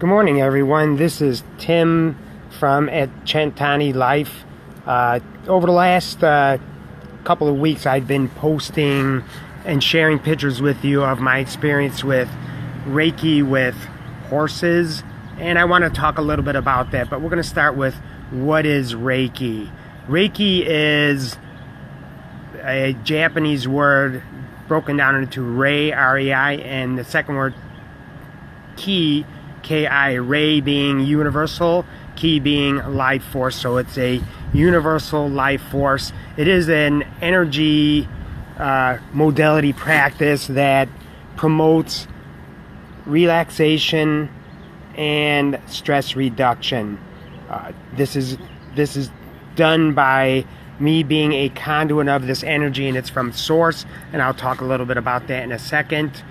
Good morning, everyone. This is Tim from at Chantani Life. Over the last couple of weeks, I've been posting and sharing pictures with you of my experience with Reiki with horses, and I want to talk a little bit about that, but we're going to start with what is Reiki. Reiki is a Japanese word broken down into Rei, R-E-I, and the second word Ki, K-I, Rei being universal, Ki being life force. So it's a universal life force. It is an energy modality practice that promotes relaxation and stress reduction. This is done by me being a conduit of this energy, and it's from source, and I'll talk a little bit about that in a second.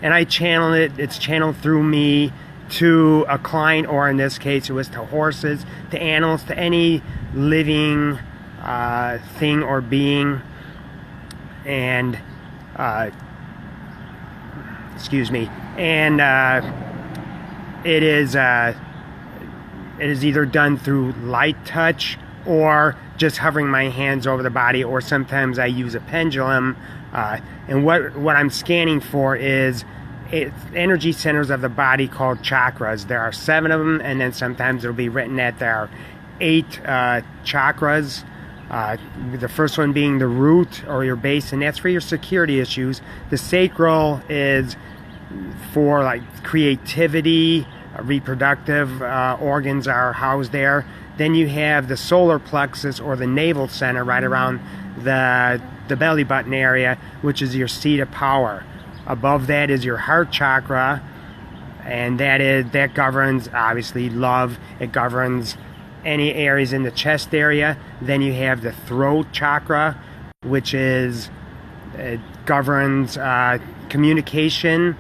And I channel it. It's channeled through me to a client, or in this case it was to horses, to animals, to any living thing or being. And it is either done through light touch or just hovering my hands over the body, or sometimes I use a pendulum. And what I'm scanning for is energy centers of the body called chakras. There are 7 of them, and then sometimes it'll be written that there are 8 chakras. The first one being the root, or your base, and that's for your security issues. The sacral is for like creativity, reproductive organs are housed there. Then you have the solar plexus, or the navel center, right around the belly button area, which is your seat of power. Above that is your heart chakra, and that governs obviously love. It governs any areas in the chest area. Then you have the throat chakra, which governs communication.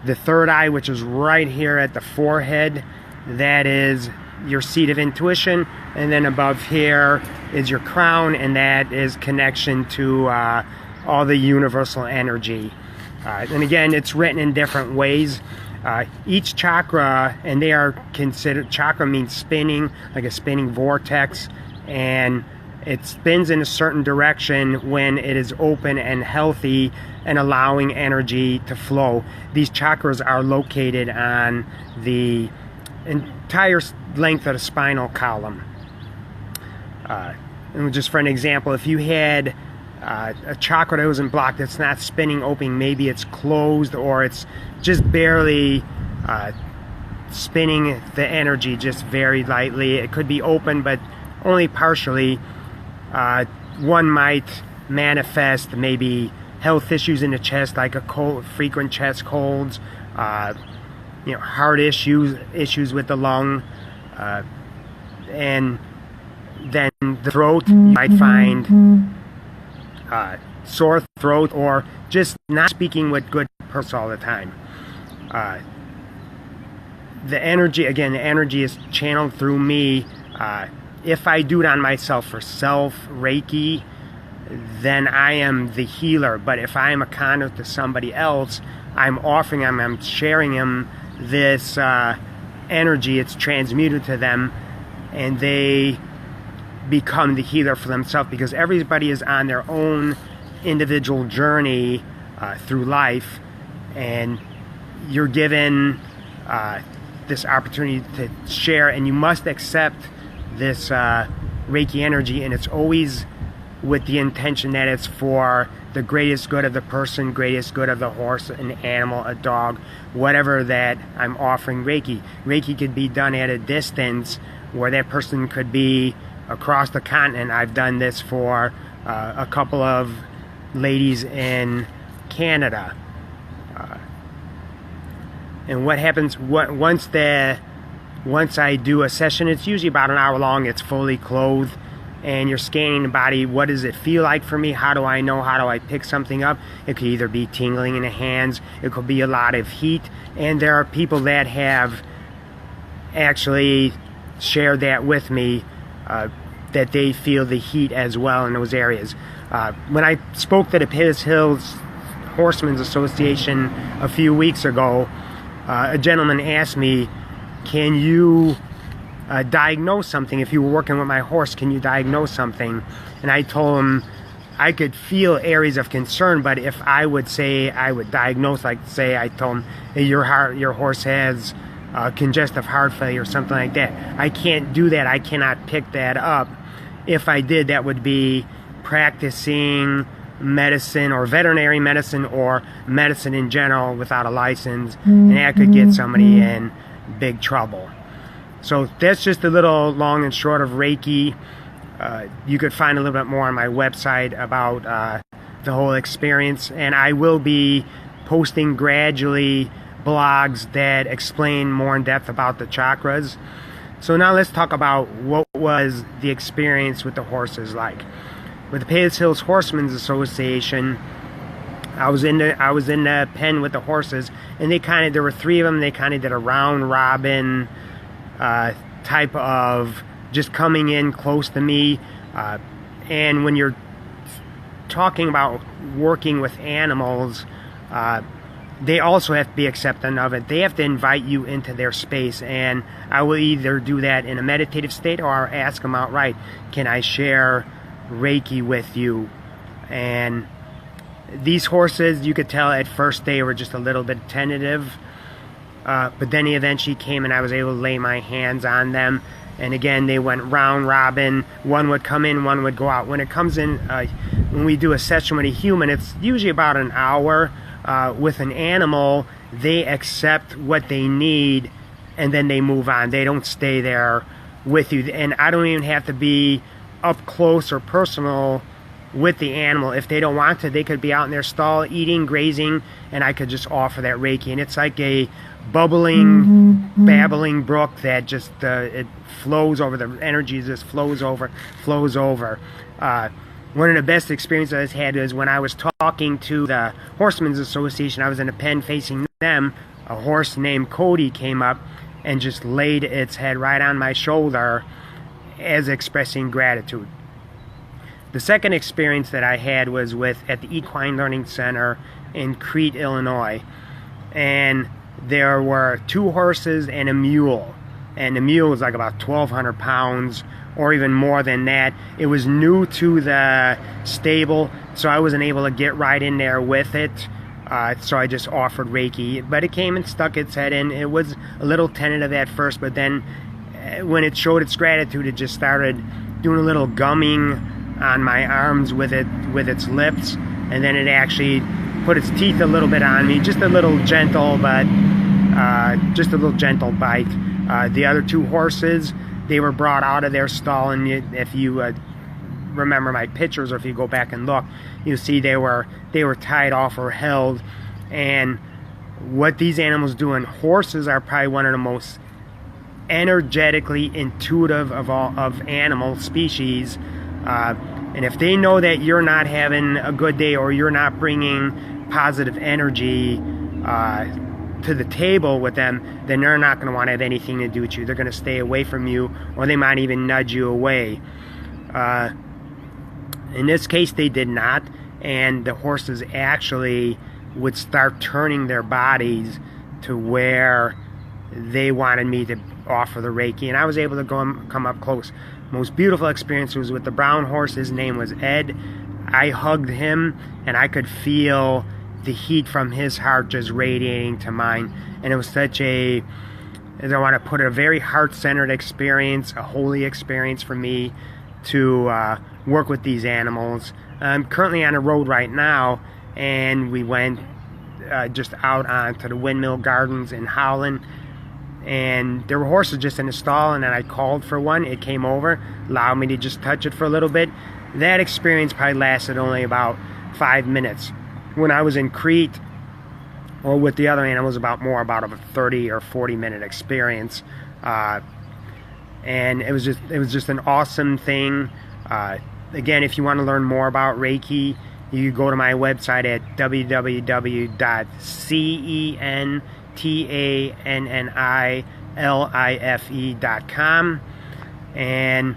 The third eye, which is right here at the forehead, that is your seat of intuition. And then above here is your crown, and that is connection to all the universal energy. And again, it's written in different ways. Each chakra, and they are considered, chakra means spinning, like a spinning vortex, and it spins in a certain direction when it is open and healthy and allowing energy to flow. These chakras are located on the entire length of the spinal column. And just for an example, if you had a chakra that wasn't blocked, it's not spinning open, maybe it's closed, or it's just barely spinning the energy just very lightly. It could be open, but only partially. One might manifest maybe health issues in the chest, like frequent chest colds, heart issues with the lung, and then the throat, you might find sore throat, or just not speaking with good purpose all the time. The energy is channeled through me. If I do it on myself for self-Reiki, then I am the healer. But if I am a conduit to somebody else, I'm offering them, I'm sharing them this energy. It's transmuted to them, and they become the healer for themselves, because everybody is on their own individual journey through life, and you're given this opportunity to share, and you must accept this Reiki energy, and it's always with the intention that it's for the greatest good of the person, greatest good of the horse, an animal, a dog, whatever that I'm offering Reiki. Reiki could be done at a distance, where that person could be across the continent. I've done this for a couple of ladies in Canada. And what happens once I do a session, it's usually about an hour long, it's fully clothed, and you're scanning the body. What does it feel like for me? How do I know? How do I pick something up? It could either be tingling in the hands, it could be a lot of heat, and there are people that have actually shared that with me, that they feel the heat as well in those areas. When I spoke to the Pitt Hills Horsemen's Association a few weeks ago, a gentleman asked me, can you diagnose something? If you were working with my horse, can you diagnose something? And I told him I could feel areas of concern, but if I would say I would diagnose, like say I told him, hey, your horse has congestive heart failure or something like that, I can't do that. I cannot pick that up. If I did, that would be practicing medicine or veterinary medicine or medicine in general without a license, and that could get somebody in big trouble. So that's just a little long and short of Reiki. You could find a little bit more on my website about the whole experience, and I will be posting gradually blogs that explain more in depth about the chakras. So now let's talk about what was the experience with the horses like. With the Palos Hills Horsemen's Association, I was in the pen with the horses, and there were 3 of them. They kind of did a round robin type of just coming in close to me. And when you're talking about working with animals, they also have to be accepting of it. They have to invite you into their space, and I will either do that in a meditative state or I'll ask them outright, can I share Reiki with you? And these horses, you could tell at first they were just a little bit tentative, but then he eventually came and I was able to lay my hands on them, and again they went round robin. One would come in, one would go out. When it comes in, when we do a session with a human, it's usually about an hour. With an animal, they accept what they need and then they move on. They don't stay there with you, and I don't even have to be up close or personal with the animal. If they don't want to, they could be out in their stall eating, grazing, and I could just offer that Reiki. And it's like a bubbling, babbling brook that just it flows over. The energy just flows over. One of the best experiences I've had is when I was talking to the Horsemen's Association. I was in a pen facing them. A horse named Cody came up and just laid its head right on my shoulder as expressing gratitude. The second experience that I had was at the Equine Learning Center in Crete, Illinois. And there were 2 horses and a mule. And the mule was like about 1,200 pounds or even more than that. It was new to the stable, so I wasn't able to get right in there with it. So I just offered Reiki. But it came and stuck its head in. It was a little tentative at first, but then when it showed its gratitude, it just started doing a little gumming on my arms with its lips, and then it actually put its teeth a little bit on me, just a little gentle bite. The other 2 horses, they were brought out of their stall, and if you remember my pictures, or if you go back and look, you'll see they were tied off or held. And what these animals do, and horses are probably one of the most energetically intuitive of animal species. And if they know that you're not having a good day or you're not bringing positive energy to the table with them, then they're not going to want to have anything to do with you. They're going to stay away from you, or they might even nudge you away. In this case, they did not, and the horses actually would start turning their bodies to where they wanted me to offer the Reiki, and I was able to come up close. Most beautiful experience was with the brown horse. His name was Ed. I hugged him, and I could feel the heat from his heart just radiating to mine. And it was such a, as I want to put it, a very heart-centered experience, a holy experience for me to work with these animals. I'm currently on a road right now, and we went just out onto the Windmill Gardens in Howland, and there were horses just in the stall, and then I called for one. It came over, allowed me to just touch it for a little bit. That experience probably lasted only about 5 minutes. When I was in Crete, or with the other animals, about a 30 or 40 minute experience. And it was just an awesome thing. Again, if you want to learn more about Reiki, you can go to my website at www.centanilife.com, and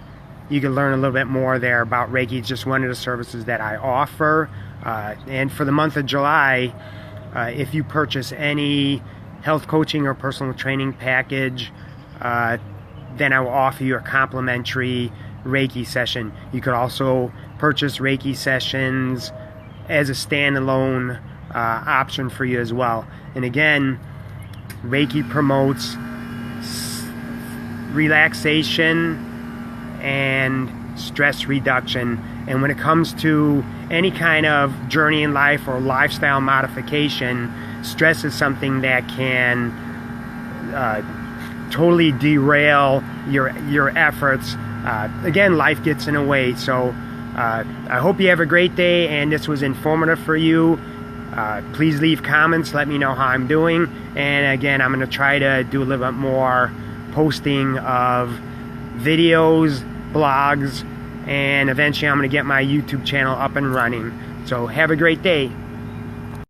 you can learn a little bit more there about Reiki. It's just one of the services that I offer. And for the month of July, if you purchase any health coaching or personal training package, then I will offer you a complimentary Reiki session. You could also purchase Reiki sessions as a standalone option for you as well. And again, Reiki promotes relaxation and stress reduction. And when it comes to any kind of journey in life or lifestyle modification, stress is something that can totally derail your efforts. Again, life gets in the way. So I hope you have a great day, and this was informative for you. Please leave comments, let me know how I'm doing. And again, I'm going to try to do a little bit more posting of videos, blogs, and eventually I'm going to get my YouTube channel up and running. So have a great day.